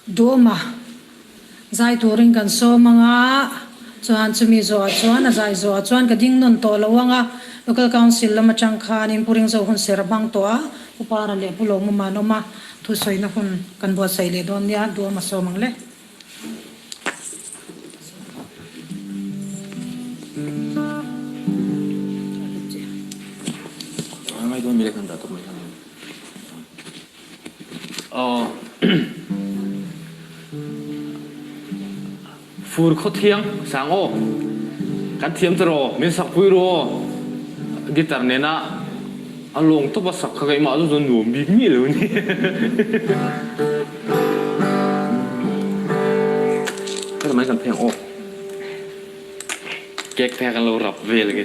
Doma zai turing kan so manga chuan chumi zo chuan a zai zo chuan ka ding non to lawanga local council lama changkhan in puring zo hun ser bang to a upara le pulo ma no ma thu soina hun kan bo sai le don ya do ma so mangle mai don mi le kan da to mai phur khó thiang sang ô kan thiam tro min sak pui ro guitar ne na along to ba sak ka ma zo nu mi mi lo ni ka mai kan thiang ô kek the kan lo rap ve le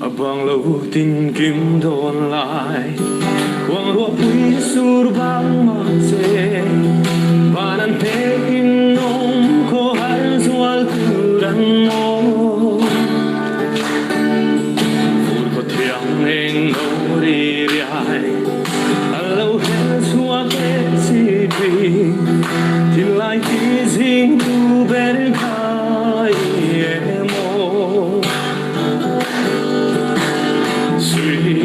abang lo tin kim don lai quang ruột quý sur băng mà xe và năn thế in nông khô hát ruột từ đằng mô phút có thiang nên ngô đi riai lâu hết xua kết si đi thì lại tí dinh tu bên khai em mô suy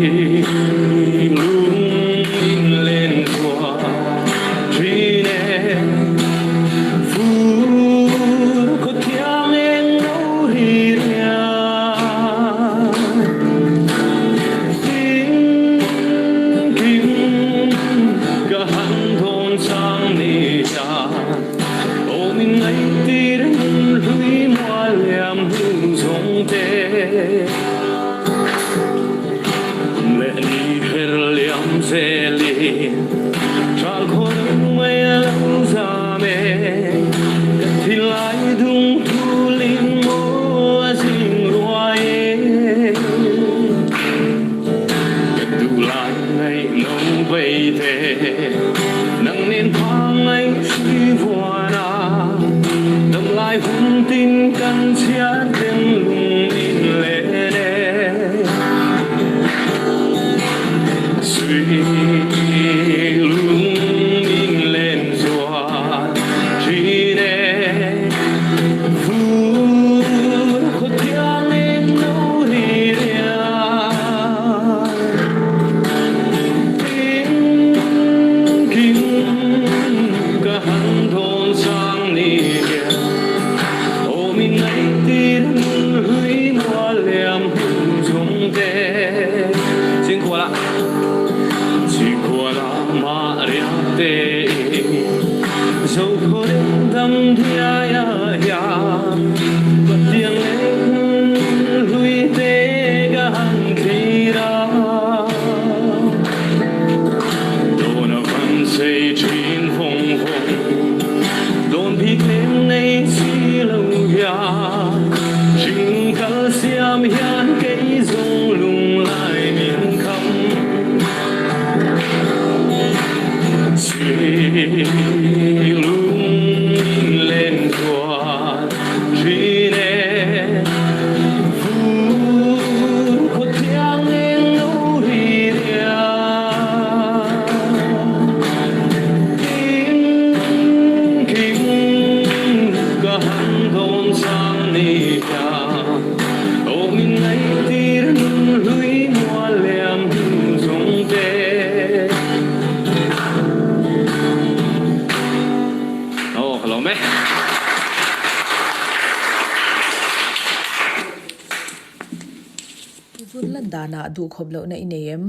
dana du khoblo na ineem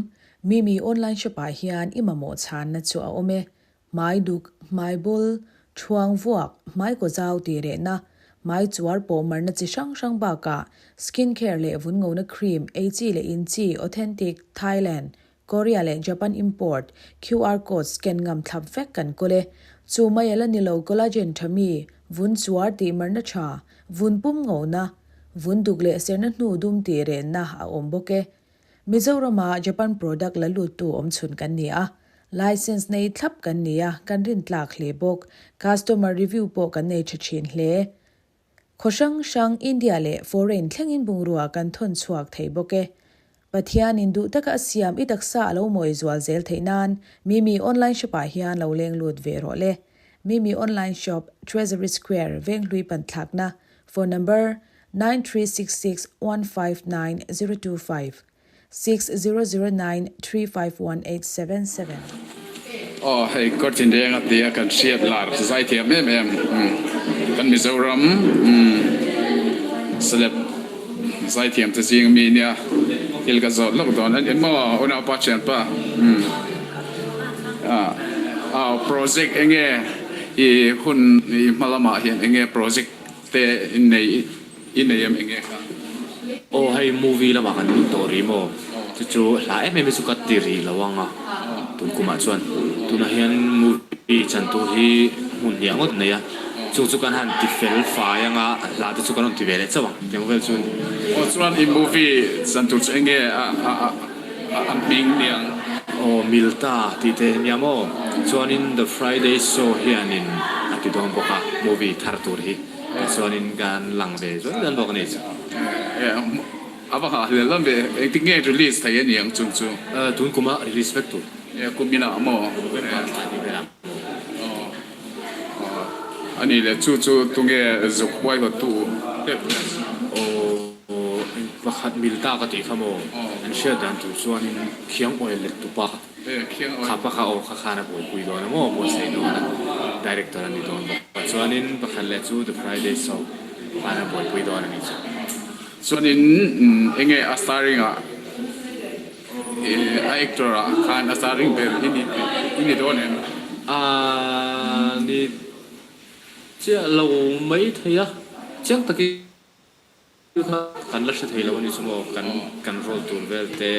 mimi online shopper hian imamo chan na chu a ome mai duk mai bol chuang vuak mai ko zau ti re na mai chuar po mar na chi sang sang ba ka skin care le vun ngo na cream ag le in chi authentic Thailand Korea le Japan import QR code scan ngam thlap vek kan kole chu mai ala ni lo collagen thami vun chuar ti mar na cha vun pum ngo na vun dukle serna hnu dum ti re na a omboke Mizorama Japan product la lu tu om chun kan ni a license nei thlap kan ni a kan rin tlak hle bok customer review po kan nei thachin hle khoshang shang India le foreign thlengin bungrua kan thon chuak thei boke Pawltea in du taka siam itaksa alo moi zual zel theinan mimi online shop a hian lo leng lut ve ro le mimi online shop Treasury Square venglui panthakna phone number 9366159025 6009351877 hei Kawrthindenga tia kan siat lar society em kan Mizoram seleb society am tjing mi nia ilga zot lok don an mo ona pa chen pa project enge I hun I malama hian enge project te in nei em enge ka hay movie lamah kan story mo chu la em sukat tiri lawanga tun kuma chuan tuna hian movie chan tu hi mun hiang ot neya chu kan han ti fel fa yanga la tu kan on ti vele chawang teng vel chun chuan I movie san tu enge an ming niang milta ti te niamo chuan in the Friday show hian in ati dong boka movie thar tur hi chuan in gan lang ve chuan dan bok ni aba ha le lambe tinge release thai niang chung chu tun kuma respect tu kumina mo ani le chu tunge zukwai ho tu pakhat milta ka ti khamo an share dan tu chuan in khiang oil le tu pa khapa kha o kha khana boi pui do na mo sei no na director ani don ba chuan in pakhat le chu the Friday show khana boi pui do na ni chuan in enge a starring a actor khan a starring ber ini don en ni chia lâu mấy thầy á chắc ta cái kan la thei lo ni sumo kan rol tur vel te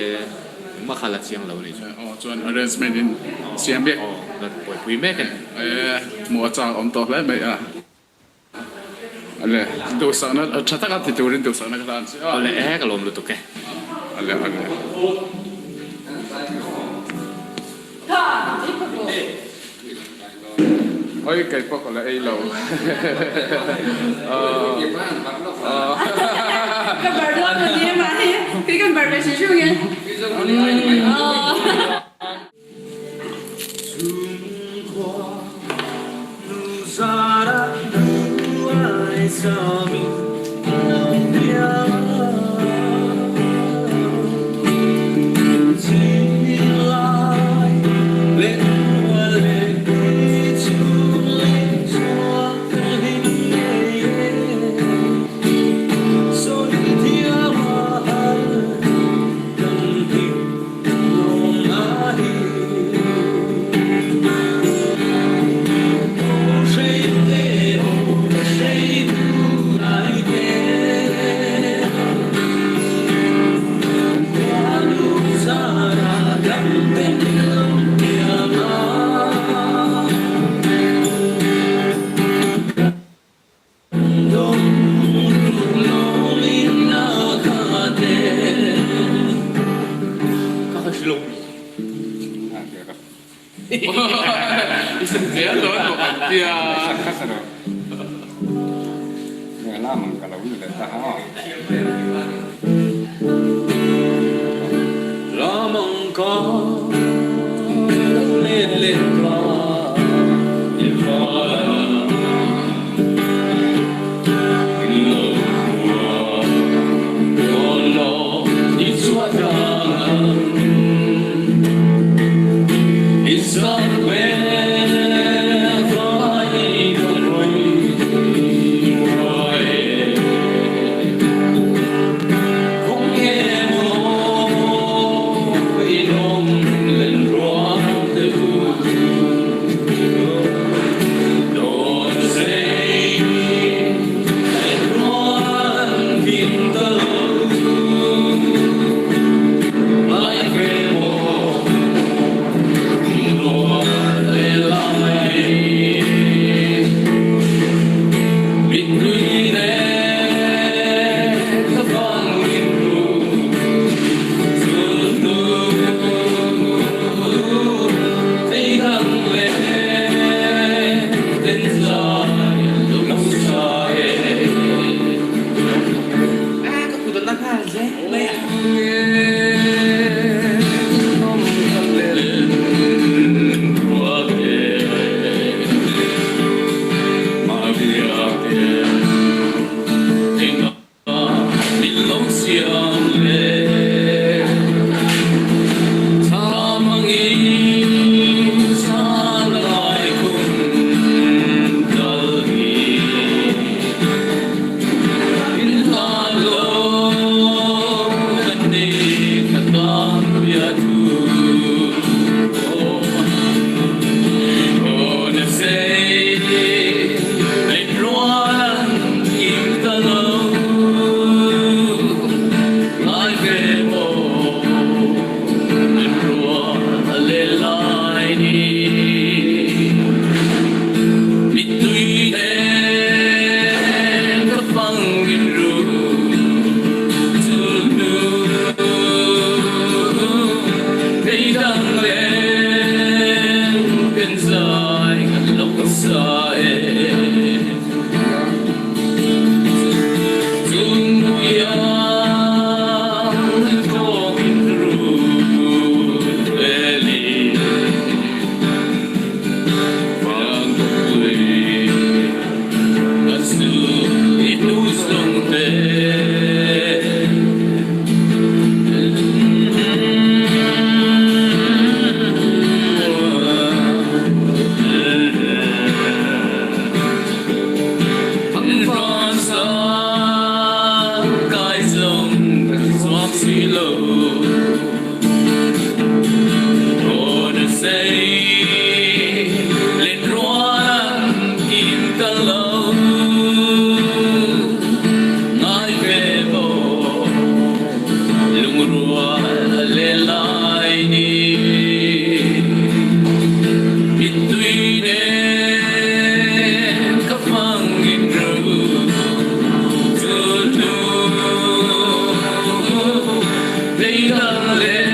ma khala chiang lo ni chuan arrangement in siam be la poi pui me kan mo cha om to le me ale do sana chata ka ti turin do sana ka tan ale ka lom lu to ke ale ôi cái bọc là ai lâu cái bờ đó là gì mà cái bờ này chỉ chú nghe isang dia lo dia kasano nga lamang kalawin ulit tahawa lamang ka lên ka cả lâu ngài về bộ lung rùa lên lại đi biết tuy đến khắp vang nghìn rừng tu tu đây là lệ